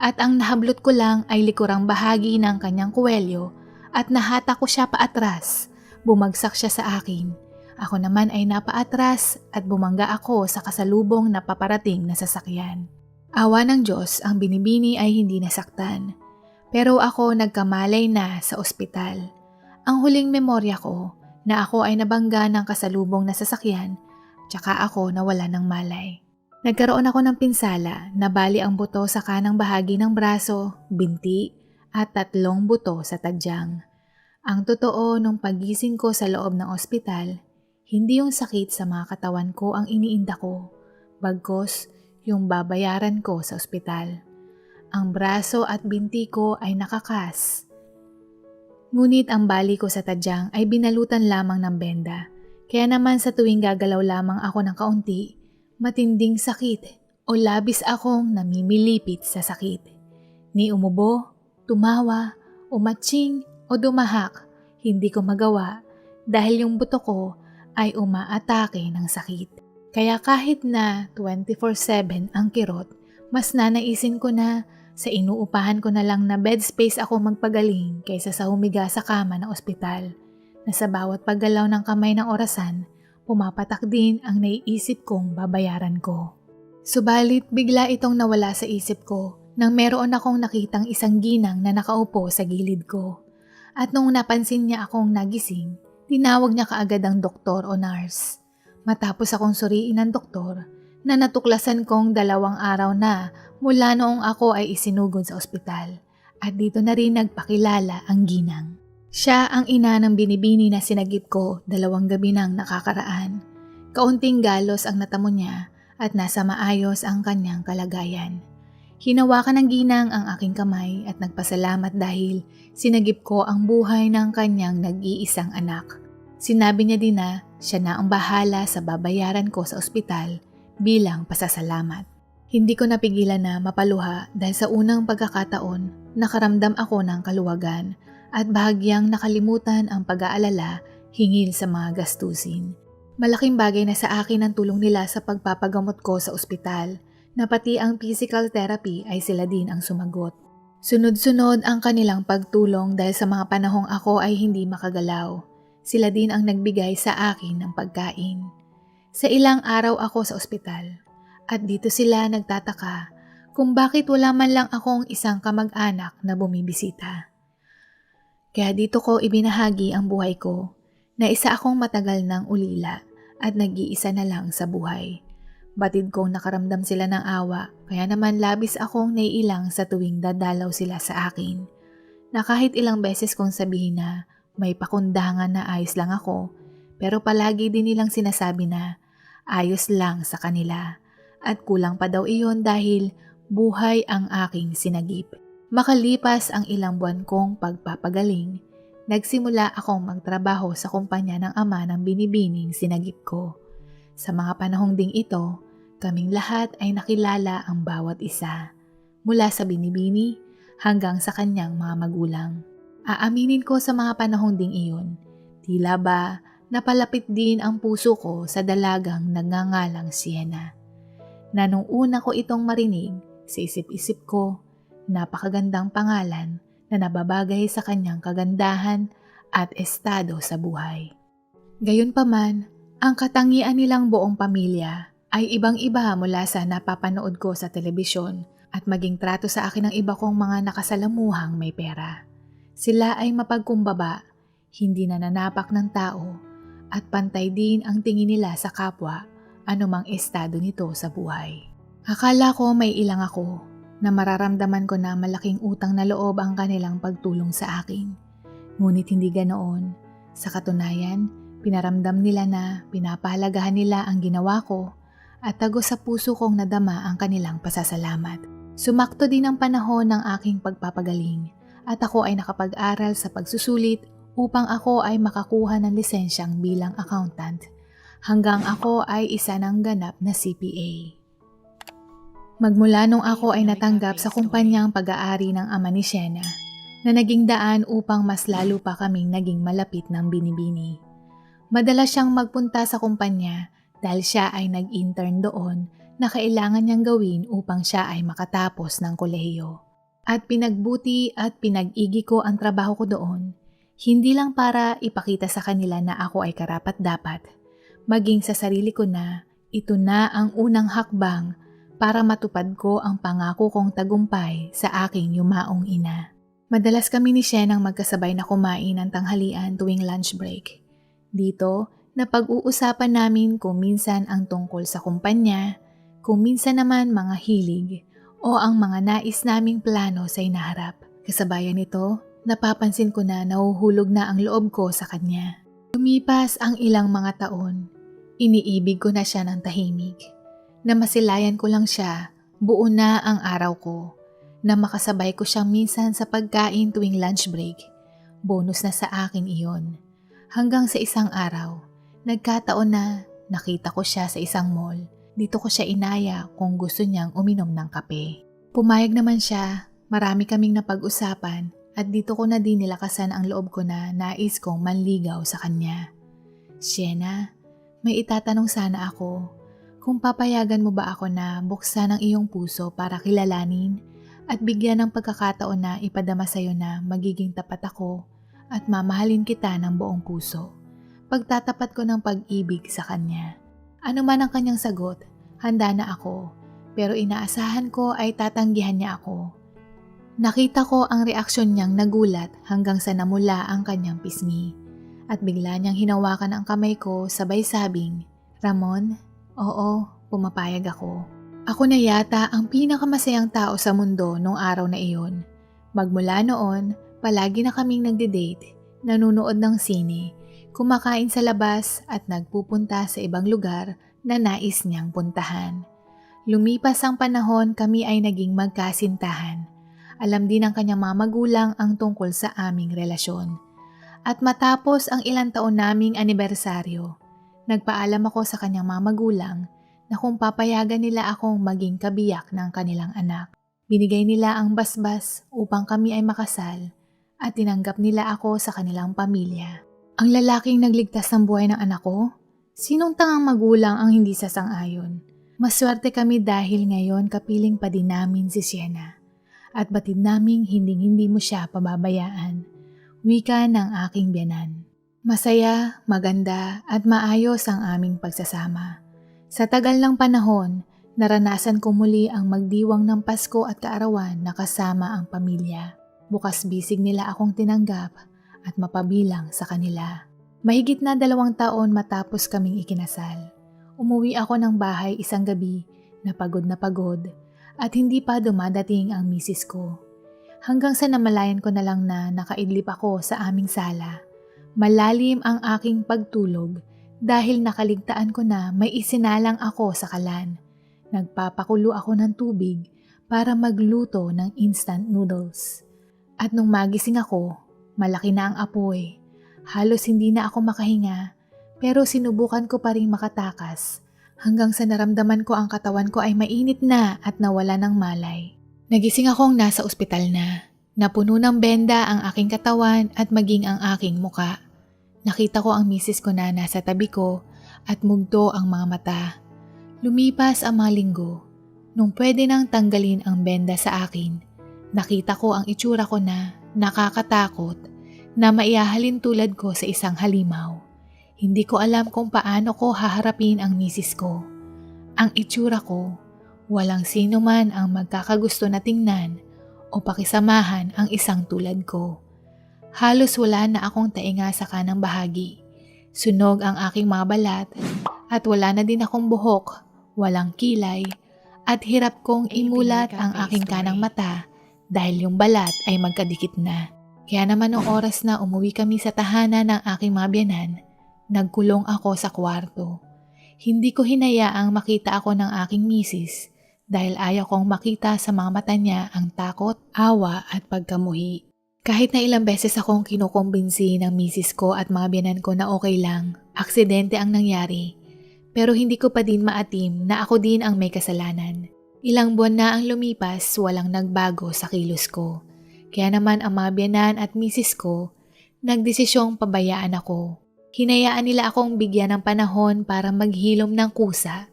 At ang nahablot ko lang ay likurang bahagi ng kanyang kuwelyo at nahata ko siya paatras. Bumagsak siya sa akin. Ako naman ay napaatras at bumangga ako sa kasalubong na paparating na sasakyan. Awa ng Diyos, ang binibini ay hindi nasaktan. Pero ako nagkamalay na sa ospital. Ang huling memorya ko na ako ay nabangga ng kasalubong na sasakyan tsaka ako nawala ng malay. Nagkaroon ako ng pinsala na bali ang buto sa kanang bahagi ng braso, binti at 3 buto sa tadyang. Ang totoo nung pagising ko sa loob ng ospital, hindi yung sakit sa mga katawan ko ang iniinda ko, bagkos yung babayaran ko sa ospital. Ang braso at binti ko ay nakakas. Ngunit ang bali ko sa tadyang ay binalutan lamang ng benda. Kaya naman sa tuwing gagalaw lamang ako ng kaunti, matinding sakit o labis akong namimilipit sa sakit. Ni umubo, tumawa, umatsing o dumahak, hindi ko magawa dahil yung buto ko ay umaatake ng sakit. Kaya kahit na 24/7 ang kirot, mas nanaisin ko na sa inuupahan ko na lang na bed space ako magpagaling kaysa sa humiga sa kama ng ospital na sa bawat paggalaw ng kamay ng orasan, pumapatak din ang naiisip kong babayaran ko. Subalit bigla itong nawala sa isip ko nang meron akong nakitang isang ginang na nakaupo sa gilid ko. At nung napansin niya akong nagising, tinawag niya kaagad ang doktor o nurse. Matapos akong suriin ng doktor, na natuklasan kong 2 araw na mula noong ako ay isinugod sa ospital at dito na rin nagpakilala ang ginang. Siya ang ina ng binibini na sinagip ko 2 gabi nang nakakaraan. Kaunting galos ang natamo niya at nasa maayos ang kanyang kalagayan. Hinawakan ng ginang ang aking kamay at nagpasalamat dahil sinagip ko ang buhay ng kanyang nag-iisang anak. Sinabi niya din na siya na ang bahala sa babayaran ko sa ospital bilang pasasalamat. Hindi ko napigilan na mapaluha dahil sa unang pagkakataon nakaramdam ako ng kaluwagan at bahagyang nakalimutan ang pag-aalala hingil sa mga gastusin. Malaking bagay na sa akin ang tulong nila sa pagpapagamot ko sa ospital na pati ang physical therapy ay sila din ang sumagot. Sunod-sunod ang kanilang pagtulong dahil sa mga panahong ako ay hindi makagalaw. Sila din ang nagbigay sa akin ng pagkain. Sa ilang araw ako sa ospital at dito sila nagtataka kung bakit wala man lang akong isang kamag-anak na bumibisita. Kaya dito ko ibinahagi ang buhay ko na isa akong matagal ng ulila at nag-iisa na lang sa buhay. Batid kong nakaramdam sila ng awa kaya naman labis akong naiilang sa tuwing dadalaw sila sa akin. Na kahit ilang beses kong sabihin na may pakundangan na ayos lang ako pero palagi din nilang sinasabi na ayos lang sa kanila at kulang pa daw iyon dahil buhay ang aking sinagip. Makalipas ang ilang buwan kong pagpapagaling, nagsimula akong magtrabaho sa kumpanya ng ama ng binibining sinagip ko. Sa mga panahong ding ito, kaming lahat ay nakilala ang bawat isa, mula sa binibini hanggang sa kanyang mga magulang. Aaminin ko sa mga panahong ding iyon, tila ba napalapit din ang puso ko sa dalagang nagngangalang Sienna. Na nung una ko itong marinig, sa isip-isip ko, napakagandang pangalan na nababagay sa kanyang kagandahan at estado sa buhay. Gayunpaman, ang katangian nilang buong pamilya ay ibang-iba mula sa napapanood ko sa telebisyon at maging trato sa akin ng iba kong mga nakasalamuhang may pera. Sila ay mapagkumbaba, hindi nananapak ng tao, at pantay din ang tingin nila sa kapwa anumang estado nito sa buhay. Akala ko may ilang ako na mararamdaman ko na malaking utang na loob ang kanilang pagtulong sa akin. Ngunit hindi ganoon. Sa katunayan, pinaramdam nila na pinapahalagahan nila ang ginawa ko at tagos sa puso kong nadama ang kanilang pasasalamat. Sumakto din ang panahon ng aking pagpapagaling at ako ay nakapag-aral sa pagsusulit upang ako ay makakuha ng lisensyang bilang accountant hanggang ako ay isa ng ganap na CPA. Magmula nung ako ay natanggap sa kumpanyang pag-aari ng ama ni Sienna na naging daan upang mas lalo pa kaming naging malapit ng binibini. Madalas siyang magpunta sa kumpanya dahil siya ay nag-intern doon na kailangan niyang gawin upang siya ay makatapos ng kolehiyo. At pinagbuti at pinag-igi ko ang trabaho ko doon. Hindi lang para ipakita sa kanila na ako ay karapat-dapat, maging sa sarili ko na ito na ang unang hakbang para matupad ko ang pangako kong tagumpay sa aking yumaong ina. Madalas kami ni Shenang magkasabay na kumain ng tanghalian tuwing lunch break. Dito, napag-uusapan namin kung minsan ang tungkol sa kumpanya, kung minsan naman mga hilig, o ang mga nais naming plano sa inaharap. Kasabayan nito, napapansin ko na nahuhulog na ang loob ko sa kanya. Lumipas ang ilang mga taon, iniibig ko na siya ng tahimik. Na masilayan ko lang siya, buo na ang araw ko. Na makasabay ko siyang minsan sa pagkain tuwing lunch break. Bonus na sa akin iyon. Hanggang sa isang araw, nagkataon na nakita ko siya sa isang mall. Dito ko siya inaya kung gusto niyang uminom ng kape. Pumayag naman siya, marami kaming napag-usapan at dito ko na din nilakasan ang loob ko na nais kong manligaw sa kanya. Sienna, may itatanong sana ako. Kung papayagan mo ba ako na buksan ang iyong puso para kilalanin at bigyan ng pagkakataon na ipadama sa iyo na magiging tapat ako at mamahalin kita ng buong puso. Pagtatapat ko ng pag-ibig sa kanya. Ano man ang kanyang sagot, handa na ako, pero inaasahan ko ay tatanggihan niya ako. Nakita ko ang reaksyon niyang nagulat hanggang sa namula ang kanyang pisngi. At bigla niyang hinawakan ang kamay ko sabay sabing, "Ramon, oo, pumapayag ako." Ako na yata ang pinakamasayang tao sa mundo nung araw na iyon. Magmula noon, palagi na kaming nagde-date, nanunood ng sine, kumakain sa labas at nagpupunta sa ibang lugar na nais niyang puntahan. Lumipas ang panahon, kami ay naging magkasintahan. Alam din ng kanyang mga magulang ang tungkol sa aming relasyon. At matapos ang ilang taon naming anibersaryo, nagpaalam ako sa kanyang mga magulang na kung papayagan nila akong maging kabiyak ng kanilang anak. Binigay nila ang basbas upang kami ay makasal at tinanggap nila ako sa kanilang pamilya. Ang lalaking nagligtas ng buhay ng anak ko? Sinong tangang magulang ang hindi sasang-ayon? Maswerte kami dahil ngayon kapiling pa din namin si Sienna. At batid naming hindi mo siya pababayaan. Wika ng aking biyanan. Masaya, maganda at maayos ang aming pagsasama. Sa tagal ng panahon, naranasan ko muli ang magdiwang ng Pasko at kaarawan na kasama ang pamilya. Bukas bisig nila akong tinanggap at mapabilang sa kanila. Mahigit na 2 taon matapos kaming ikinasal. Umuwi ako ng bahay isang gabi na pagod at hindi pa dumadating ang misis ko. Hanggang sa namalayan ko na lang na nakaidlip ako sa aming sala. Malalim ang aking pagtulog dahil nakaligtaan ko na may isinalang ako sa kalan. Nagpapakulo ako ng tubig para magluto ng instant noodles. At nung magising ako, malaki na ang apoy. Halos hindi na ako makahinga, pero sinubukan ko pa rin makatakas hanggang sa naramdaman ko ang katawan ko ay mainit na at nawala ng malay. Nagising akong nasa ospital na. Napuno ng benda ang aking katawan at maging ang aking muka. Nakita ko ang misis ko na nasa tabi ko at mugto ang mga mata. Lumipas ang mga linggo. Nung pwede nang tanggalin ang benda sa akin, nakita ko ang itsura ko na nakakatakot na maihahalin tulad ko sa isang halimaw. Hindi ko alam kung paano ko haharapin ang misis ko. Ang itsura ko, walang sino man ang magkakagusto na tingnan o pakisamahan ang isang tulad ko. Halos wala na akong tainga sa kanang bahagi. Sunog ang aking mga balat at wala na din akong buhok, walang kilay at hirap kong imulat ang aking kanang mata dahil yung balat ay magkadikit na. Kaya naman noong oras na umuwi kami sa tahanan ng aking mga biyanan, nagkulong ako sa kwarto. Hindi ko hinayaang makita ako ng aking misis dahil ayaw kong makita sa mga mata niya ang takot, awa at pagkamuhi. Kahit na ilang beses akong kinukumbinsi ng misis ko at mga biyanan ko na okay lang, aksidente ang nangyari. Pero hindi ko pa din maatim na ako din ang may kasalanan. Ilang buwan na ang lumipas, walang nagbago sa kilos ko. Kaya naman ang mga biyanan at misis ko, nagdesisyong pabayaan ako. Hinayaan nila akong bigyan ng panahon para maghilom ng kusa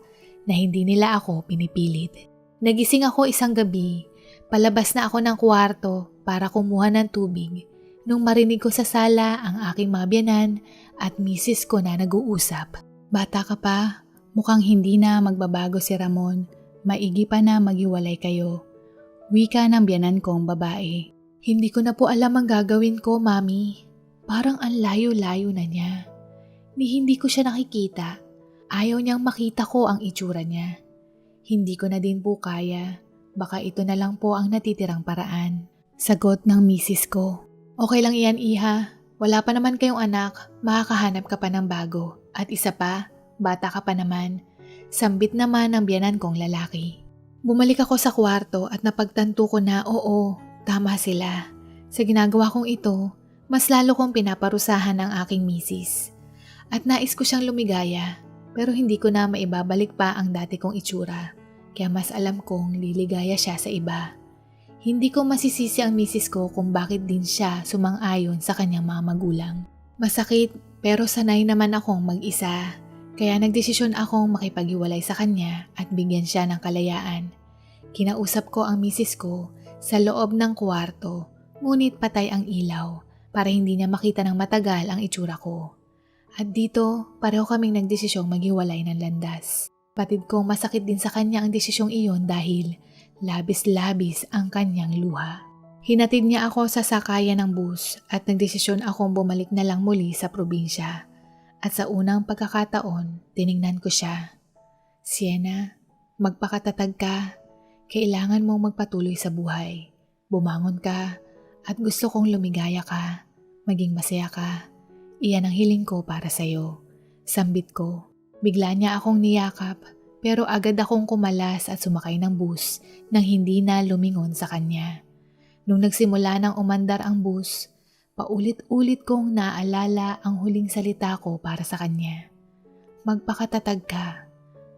na hindi nila ako pinipilit. Nagising ako isang gabi, palabas na ako ng kwarto para kumuha ng tubig nung marinig ko sa sala ang aking mga biyanan at misis ko na nag-uusap. "Bata ka pa, mukhang hindi na magbabago si Ramon, maigi pa na maghiwalay kayo." Wika ng biyanan kong babae. Hindi ko na po alam ang gagawin ko, Mami. Parang ang layo-layo na niya. Hindi ko siya nakikita. Ayaw niyang makita ko ang itsura niya. Hindi ko na din po kaya. Baka ito na lang po ang natitirang paraan. Sagot ng misis ko. Okay lang iyan, Iha. Wala pa naman kayong anak. Makakahanap ka pa ng bago. At isa pa, bata ka pa naman. Sambit naman ang biyanan kong lalaki. Bumalik ako sa kwarto at napagtanto ko na tama sila. Sa ginagawa kong ito, mas lalo kong pinaparusahan ang aking misis. At nais ko siyang lumigaya, pero hindi ko na maibabalik pa ang dati kong itsura. Kaya mas alam kong liligaya siya sa iba. Hindi ko masisisi ang misis ko kung bakit din siya sumang-ayon sa kanyang mga magulang. Masakit pero sanay naman akong mag-isa. Kaya nagdesisyon akong makipaghiwalay sa kanya at bigyan siya ng kalayaan. Kinausap ko ang misis ko sa loob ng kwarto, ngunit patay ang ilaw para hindi niya makita ng matagal ang itsura ko. At dito, pareho kaming nagdesisyong maghiwalay ng landas. Patid kong masakit din sa kanya ang desisyong iyon dahil labis-labis ang kanyang luha. Hinatid niya ako sa sakayan ng bus at nagdesisyon akong bumalik na lang muli sa probinsya. At sa unang pagkakataon, tiningnan ko siya. Sienna, magpakatatag ka. Kailangan mong magpatuloy sa buhay. Bumangon ka at gusto kong lumigaya ka. Maging masaya ka. Iyan ang hiling ko para sa'yo. Sambit ko. Bigla niya akong niyakap pero agad akong kumalas at sumakay ng bus nang hindi na lumingon sa kanya. Nung nagsimula ng umandar ang bus, paulit-ulit kong naalala ang huling salita ko para sa kanya. Magpakatatag ka.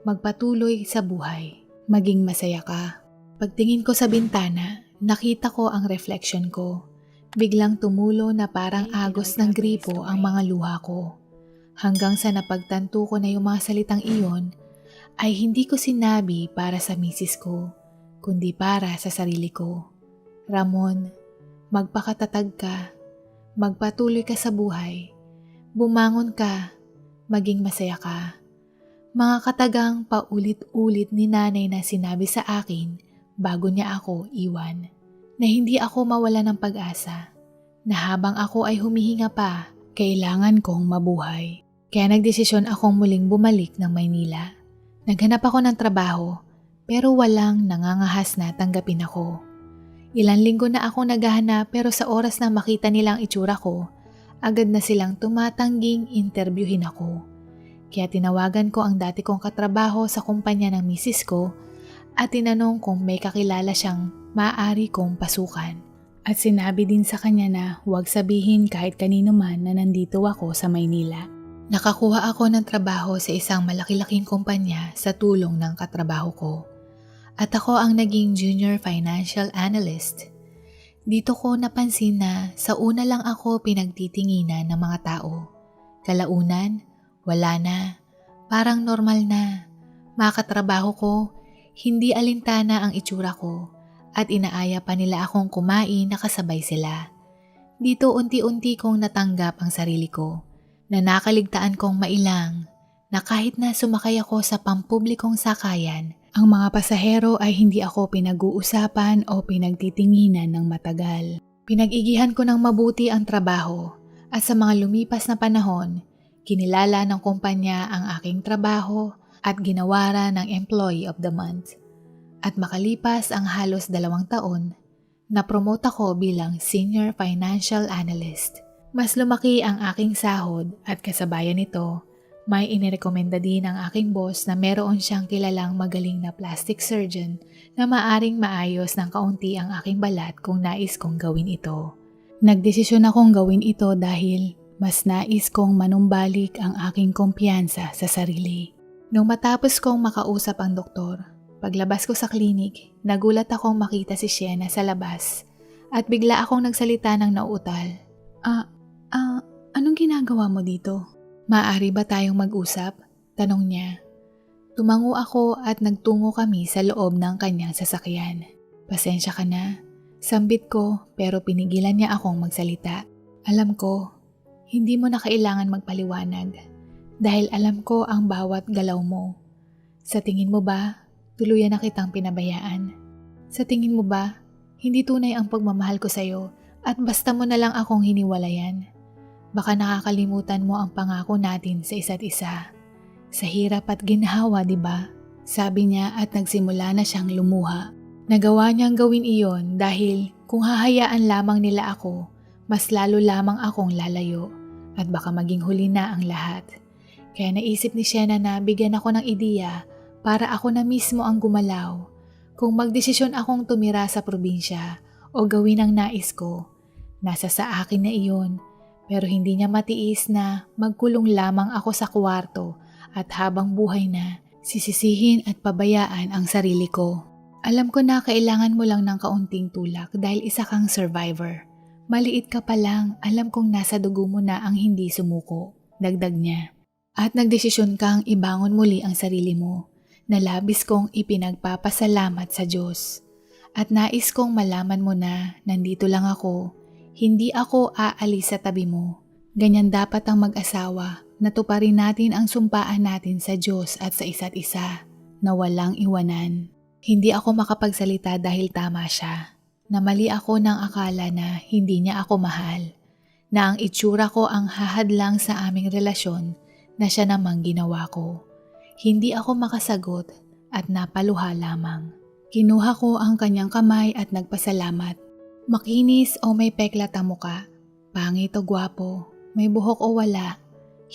Magpatuloy sa buhay. Maging masaya ka. Pagtingin ko sa bintana, nakita ko ang reflection ko. Biglang tumulo na parang agos ng gripo ang mga luha ko. Hanggang sa napagtanto ko na yung mga salitang iyon ay hindi ko sinabi para sa misis ko, kundi para sa sarili ko. Ramon, magpakatatag ka. Magpatuloy ka sa buhay. Bumangon ka. Maging masaya ka. Mga katagang paulit-ulit ni nanay na sinabi sa akin bago niya ako iwan, na hindi ako mawala ng pag-asa, na habang ako ay humihinga pa, kailangan kong mabuhay. Kaya nagdesisyon akong muling bumalik ng Maynila. Naghanap ako ng trabaho, pero walang nangangahas na tanggapin ako. Ilang linggo na akong naghahanap pero sa oras na makita nilang itsura ko, agad na silang tumatangging interviewin ako. Kaya tinawagan ko ang dati kong katrabaho sa kumpanya ng misis ko at tinanong kung may kakilala siyang maaari kong pasukan. At sinabi din sa kanya na huwag sabihin kahit kanino man na nandito ako sa Maynila. Nakakuha ako ng trabaho sa isang malaki-laking kumpanya sa tulong ng katrabaho ko. At ako ang naging junior financial analyst. Dito ko napansin na sa una lang ako pinagtitinginan ng mga tao. Kalaunan, wala na. Parang normal na. Mga katrabaho ko, hindi alintana ang itsura ko at inaaya pa nila akong kumain na kasabay sila. Dito unti-unti kong natanggap ang sarili ko, na nakaligtaan kong mailang, na kahit na sumakay ako sa pampublikong sakayan, ang mga pasahero ay hindi ako pinag-uusapan o pinagtitinginan ng matagal. Pinag-igihan ko ng mabuti ang trabaho at sa mga lumipas na panahon, kinilala ng kumpanya ang aking trabaho at ginawaran ng Employee of the Month. At makalipas ang halos 2 taon, na-promote ako bilang Senior Financial Analyst. Mas lumaki ang aking sahod at kasabayan nito, may inirekomenda din ang aking boss na meron siyang kilalang magaling na plastic surgeon na maaring maayos ng kaunti ang aking balat kung nais kong gawin ito. Nagdesisyon akong gawin ito dahil mas nais kong manumbalik ang aking kumpiyansa sa sarili. Nung matapos kong makausap ang doktor, paglabas ko sa klinik, nagulat akong makita si Sienna sa labas at bigla akong nagsalita ng nauutal. Anong ginagawa mo dito? Maaari ba tayong mag-usap? Tanong niya. Tumango ako at nagtungo kami sa loob ng kanyang sasakyan. Pasensya ka na. Sambit ko pero pinigilan niya akong magsalita. Alam ko, hindi mo na kailangan magpaliwanag dahil alam ko ang bawat galaw mo. Sa tingin mo ba, tuluyan na kitang pinabayaan? Sa tingin mo ba, Hindi tunay ang pagmamahal ko sa'yo at basta mo na lang akong hiniwalayan. Baka nakakalimutan mo ang pangako natin sa isa't isa. Sa hirap at ginhawa, di ba? Sabi niya at nagsimula na siyang lumuha. Nagawa niyang gawin iyon dahil kung hahayaan lamang nila ako, mas lalo lamang akong lalayo at baka maging huli na ang lahat. Kaya naisip ni Sienna na bigyan ako ng ideya para ako na mismo ang gumalaw. Kung magdesisyon akong tumira sa probinsya o gawin ang nais ko, nasa sa akin na iyon. Pero hindi niya matiis na magkulong lamang ako sa kwarto at habang buhay na sisisihin at pabayaan ang sarili ko. Alam ko na kailangan mo lang ng kaunting tulak dahil isa kang survivor. Maliit ka pa lang, alam kong nasa dugo mo na ang hindi sumuko, dagdag niya. At nagdesisyon kang ibangon muli ang sarili mo, na labis kong ipinagpapasalamat sa Diyos. At nais kong malaman mo na nandito lang ako, hindi ako aalis sa tabi mo. Ganyan dapat ang mag-asawa, natuparin natin ang sumpaan natin sa Diyos at sa isa't isa, na walang iwanan. Hindi ako makapagsalita dahil tama siya, na mali ako ng akala na hindi niya ako mahal, na ang itsura ko ang hahadlang sa aming relasyon na siya namang ginawa ko. Hindi ako makasagot at napaluha lamang. Kinuha ko ang kanyang kamay at nagpasalamat. Makinis o may peklat ang muka, pangit o gwapo, may buhok o wala,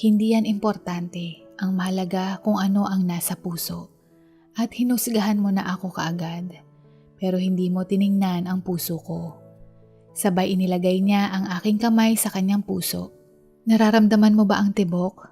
hindi yan importante. Ang mahalaga kung ano ang nasa puso. At hinusgahan mo na ako kaagad, pero hindi mo tiningnan ang puso ko. Sabay inilagay niya ang aking kamay sa kanyang puso. Nararamdaman mo ba ang tibok?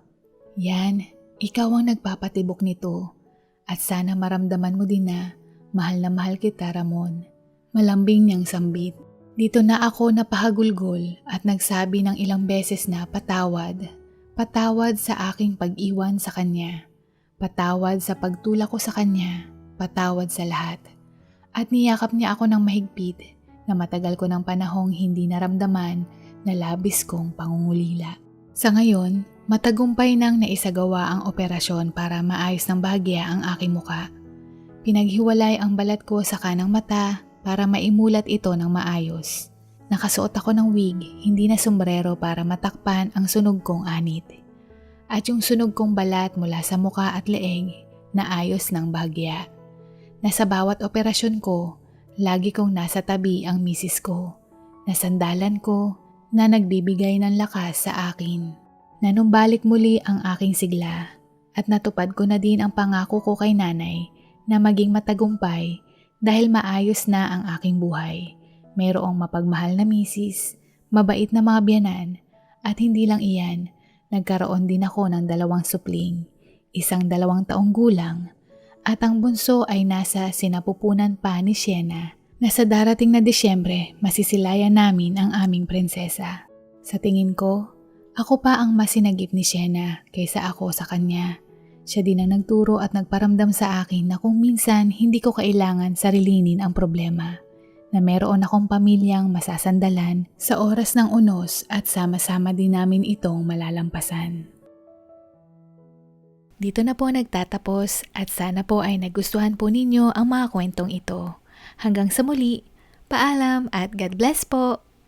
Yan, ikaw ang nagpapatibok nito. At sana maramdaman mo din na mahal kita, Ramon. Malambing niyang sambit. Dito na ako napahagulgol at nagsabi ng ilang beses na patawad. Patawad sa aking pag-iwan sa kanya. Patawad sa pagtulak ko sa kanya, patawad sa lahat. At niyakap niya ako ng mahigpit na matagal ko ng panahong hindi naramdaman na labis kong pangungulila. Sa ngayon, matagumpay nang naisagawa ang operasyon para maayos ng bahagya ang aking muka. Pinaghiwalay ang balat ko sa kanang mata para maimulat ito ng maayos. Nakasuot ako ng wig, hindi na sombrero para matakpan ang sunog kong anit. At yung sunog kong balat mula sa muka at leeg na ayos ng bahagya. Na sa bawat operasyon ko, lagi kong nasa tabi ang misis ko, na sandalan ko, na nagbibigay ng lakas sa akin. Na nung balik muli ang aking sigla, at natupad ko na din ang pangako ko kay nanay na maging matagumpay dahil maayos na ang aking buhay. Mayroong mapagmahal na misis, mabait na mga biyanan, at hindi lang iyan, nagkaroon din ako ng 2 supling, isang 2 taong gulang, at ang bunso ay nasa sinapupunan pa ni Sienna na sa darating na Disyembre masisilayan namin ang aming prinsesa. Sa tingin ko, ako pa ang mas sinagip ni Sienna kaysa ako sa kanya. Siya din ang nagturo at nagparamdam sa akin na kung minsan hindi ko kailangan sarilinin ang problema, na meron akong pamilyang masasandalan sa oras ng unos at sama-sama din namin itong malalampasan. Dito na po nagtatapos at sana po ay nagustuhan po ninyo ang mga kwentong ito. Hanggang sa muli, paalam at God bless po!